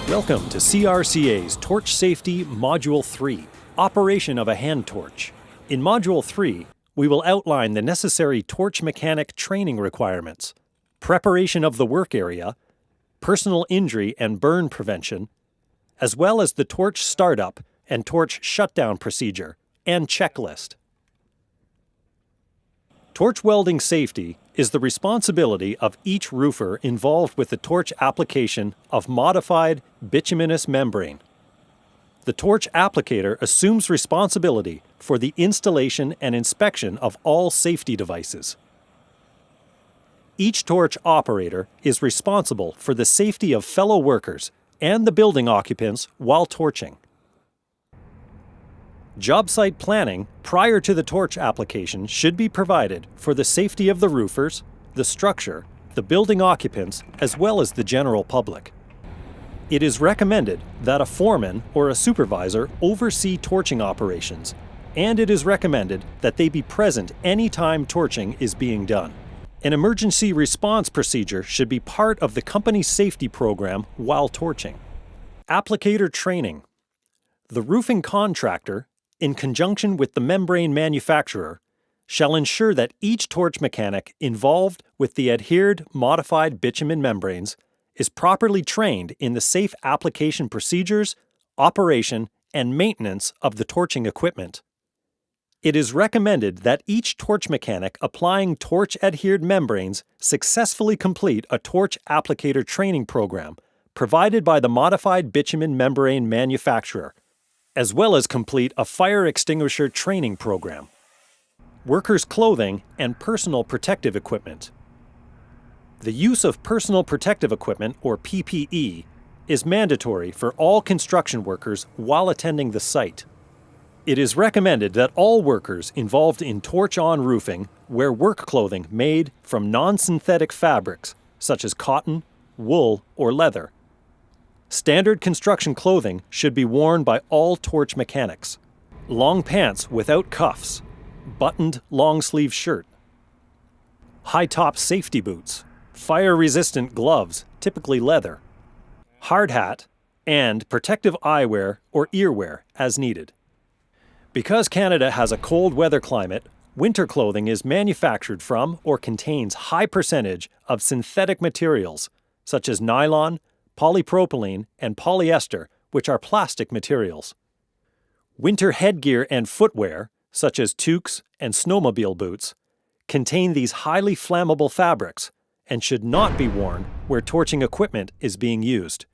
Welcome to CRCA's Torch Safety Module 3, Operation of a Hand Torch. In Module 3, we will outline the necessary torch mechanic training requirements, preparation of the work area, personal injury and burn prevention, as well as the torch startup and torch shutdown procedure and checklist. Torch welding safety is the responsibility of each roofer involved with the torch application of modified bituminous membrane. The torch applicator assumes responsibility for the installation and inspection of all safety devices. Each torch operator is responsible for the safety of fellow workers and the building occupants while torching. Job site planning prior to the torch application should be provided for the safety of the roofers, the structure, the building occupants, as well as the general public. It is recommended that a foreman or a supervisor oversee torching operations, and it is recommended that they be present anytime torching is being done. An emergency response procedure should be part of the company's safety program while torching. Applicator training. The roofing contractor, in conjunction with the membrane manufacturer, shall ensure that each torch mechanic involved with the adhered modified bitumen membranes is properly trained in the safe application procedures, operation, and maintenance of the torching equipment. It is recommended that each torch mechanic applying torch-adhered membranes successfully complete a torch applicator training program provided by the modified bitumen membrane manufacturer, as well as complete a fire extinguisher training program. Workers' clothing and personal protective equipment. The use of personal protective equipment, or PPE, is mandatory for all construction workers while attending the site. It is recommended that all workers involved in torch-on roofing wear work clothing made from non-synthetic fabrics, such as cotton, wool, or leather. Standard construction clothing should be worn by all torch mechanics. Long pants without cuffs, buttoned long-sleeve shirt, high-top safety boots, fire-resistant gloves, typically leather, hard hat, and protective eyewear or earwear as needed. Because Canada has a cold weather climate, winter clothing is manufactured from or contains high percentage of synthetic materials such as nylon, polypropylene, and polyester, which are plastic materials. Winter headgear and footwear, such as toques and snowmobile boots, contain these highly flammable fabrics and should not be worn where torching equipment is being used.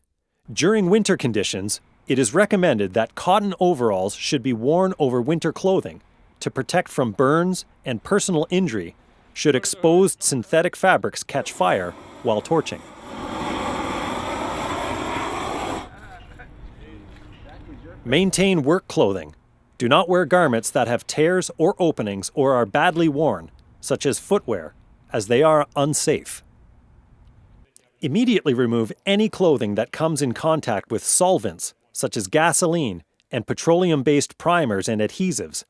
During winter conditions, it is recommended that cotton overalls should be worn over winter clothing to protect from burns and personal injury should exposed synthetic fabrics catch fire while torching. Maintain work clothing. Do not wear garments that have tears or openings or are badly worn, such as footwear, as they are unsafe. Immediately remove any clothing that comes in contact with solvents, such as gasoline and petroleum-based primers and adhesives,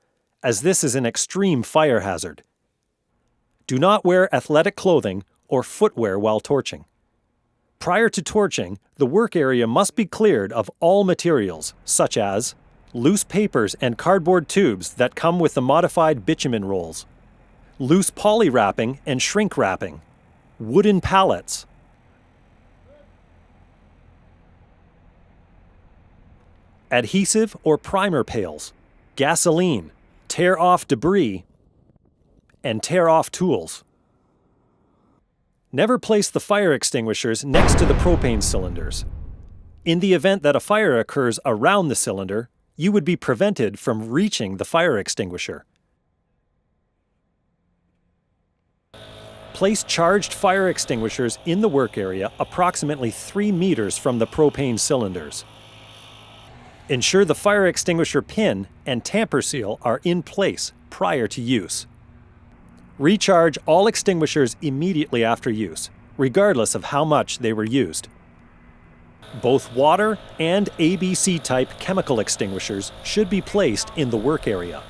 as this is an extreme fire hazard. Do not wear athletic clothing or footwear while torching. Prior to torching, the work area must be cleared of all materials, such as loose papers and cardboard tubes that come with the modified bitumen rolls, loose poly wrapping and shrink wrapping, wooden pallets, adhesive or primer pails, gasoline, tear-off debris, and tear-off tools. Never place the fire extinguishers next to the propane cylinders. In the event that a fire occurs around the cylinder, you would be prevented from reaching the fire extinguisher. Place charged fire extinguishers in the work area approximately 3 meters from the propane cylinders. Ensure the fire extinguisher pin and tamper seal are in place prior to use. Recharge all extinguishers immediately after use, regardless of how much they were used. Both water and ABC-type chemical extinguishers should be placed in the work area.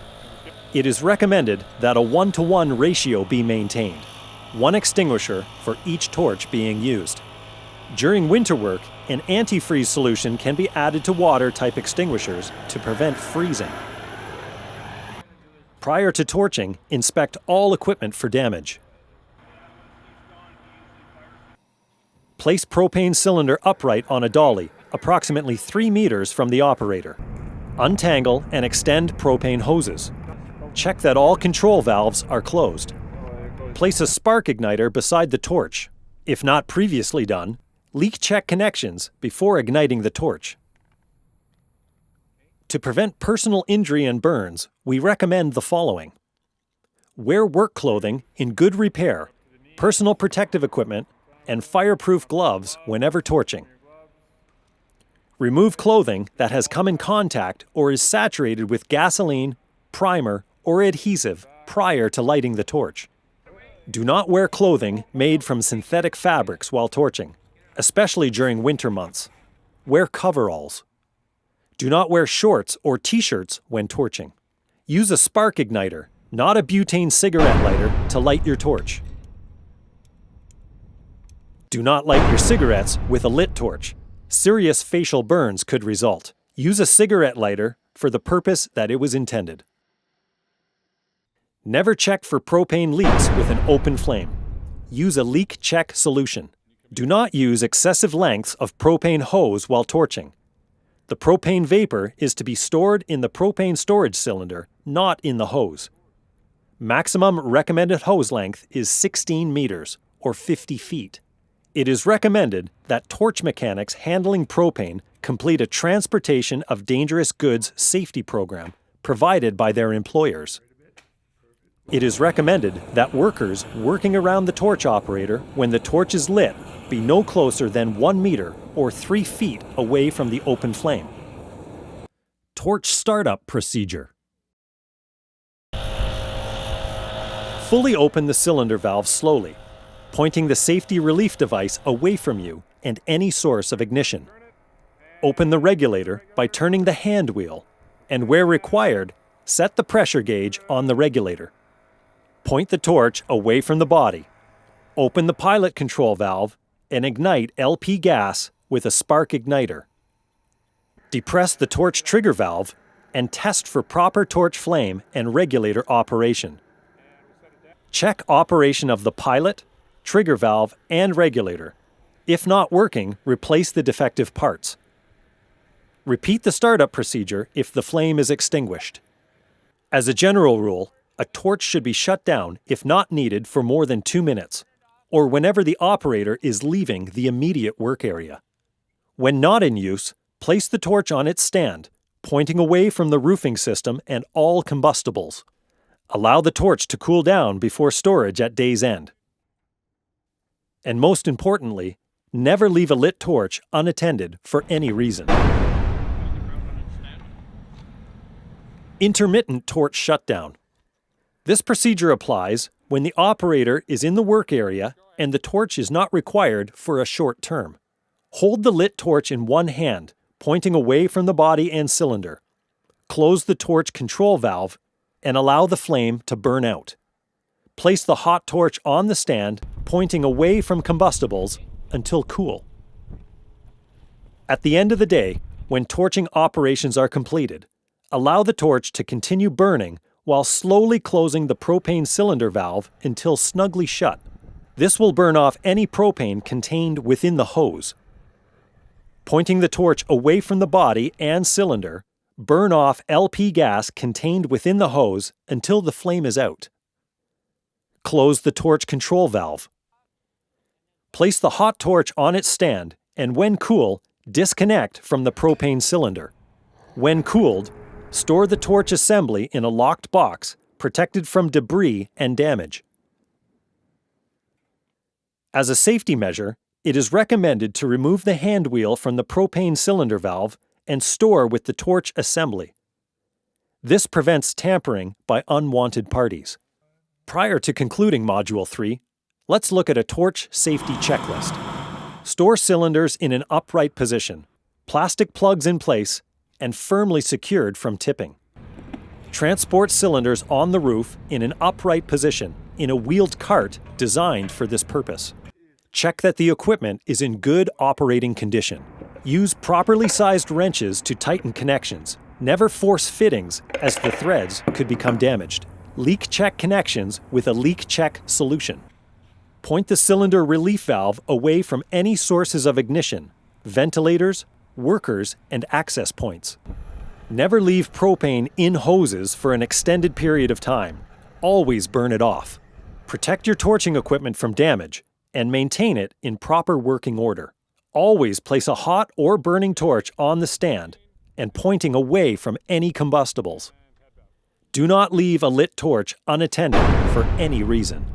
It is recommended that a 1-to-1 ratio be maintained, one extinguisher for each torch being used. During winter work, An antifreeze solution can be added to water-type extinguishers to prevent freezing. Prior to torching, inspect all equipment for damage. Place propane cylinder upright on a dolly, approximately 3 meters from the operator. Untangle and extend propane hoses. Check that all control valves are closed. Place a spark igniter beside the torch. If not previously done, leak check connections before igniting the torch. To prevent personal injury and burns, we recommend the following. Wear work clothing in good repair, personal protective equipment, and fireproof gloves whenever torching. Remove clothing that has come in contact or is saturated with gasoline, primer, or adhesive prior to lighting the torch. Do not wear clothing made from synthetic fabrics while torching, especially during winter months. Wear coveralls. Do not wear shorts or t-shirts when torching. Use a spark igniter, not a butane cigarette lighter, to light your torch. Do not light your cigarettes with a lit torch. Serious facial burns could result. Use a cigarette lighter for the purpose that it was intended. Never check for propane leaks with an open flame. Use a leak check solution. Do not use excessive lengths of propane hose while torching. The propane vapor is to be stored in the propane storage cylinder, not in the hose. Maximum recommended hose length is 16 meters, or 50 feet. It is recommended that torch mechanics handling propane complete a transportation of dangerous goods safety program provided by their employers. It is recommended that workers working around the torch operator when the torch is lit be no closer than 1 meter or 3 feet away from the open flame. Torch startup procedure. Fully open the cylinder valve slowly, pointing the safety relief device away from you and any source of ignition. Open the regulator by turning the hand wheel, and where required, set the pressure gauge on the regulator. Point the torch away from the body. Open the pilot control valve and ignite LP gas with a spark igniter. Depress the torch trigger valve and test for proper torch flame and regulator operation. Check operation of the pilot, trigger valve, and regulator. If not working, replace the defective parts. Repeat the startup procedure if the flame is extinguished. As a general rule, a torch should be shut down if not needed for more than 2 minutes, or whenever the operator is leaving the immediate work area. When not in use, place the torch on its stand, pointing away from the roofing system and all combustibles. Allow the torch to cool down before storage at day's end. And most importantly, never leave a lit torch unattended for any reason. Intermittent torch shutdown. This procedure applies when the operator is in the work area and the torch is not required for a short term. Hold the lit torch in one hand, pointing away from the body and cylinder. Close the torch control valve and allow the flame to burn out. Place the hot torch on the stand, pointing away from combustibles until cool. At the end of the day, when torching operations are completed, allow the torch to continue burning while slowly closing the propane cylinder valve until snugly shut. This will burn off any propane contained within the hose. Pointing the torch away from the body and cylinder, burn off LP gas contained within the hose until the flame is out. Close the torch control valve. Place the hot torch on its stand and when cool, disconnect from the propane cylinder. When cooled, store the torch assembly in a locked box, protected from debris and damage. As a safety measure, it is recommended to remove the hand wheel from the propane cylinder valve and store with the torch assembly. This prevents tampering by unwanted parties. Prior to concluding Module 3, let's look at a torch safety checklist. Store cylinders in an upright position, plastic plugs in place, and firmly secured from tipping. Transport cylinders on the roof in an upright position in a wheeled cart designed for this purpose. Check that the equipment is in good operating condition. Use properly sized wrenches to tighten connections. Never force fittings, as the threads could become damaged. Leak check connections with a leak check solution. Point the cylinder relief valve away from any sources of ignition, ventilators, workers, and access points. Never leave propane in hoses for an extended period of time. Always burn it off. Protect your torching equipment from damage and maintain it in proper working order. Always place a hot or burning torch on the stand and pointing away from any combustibles. Do not leave a lit torch unattended for any reason.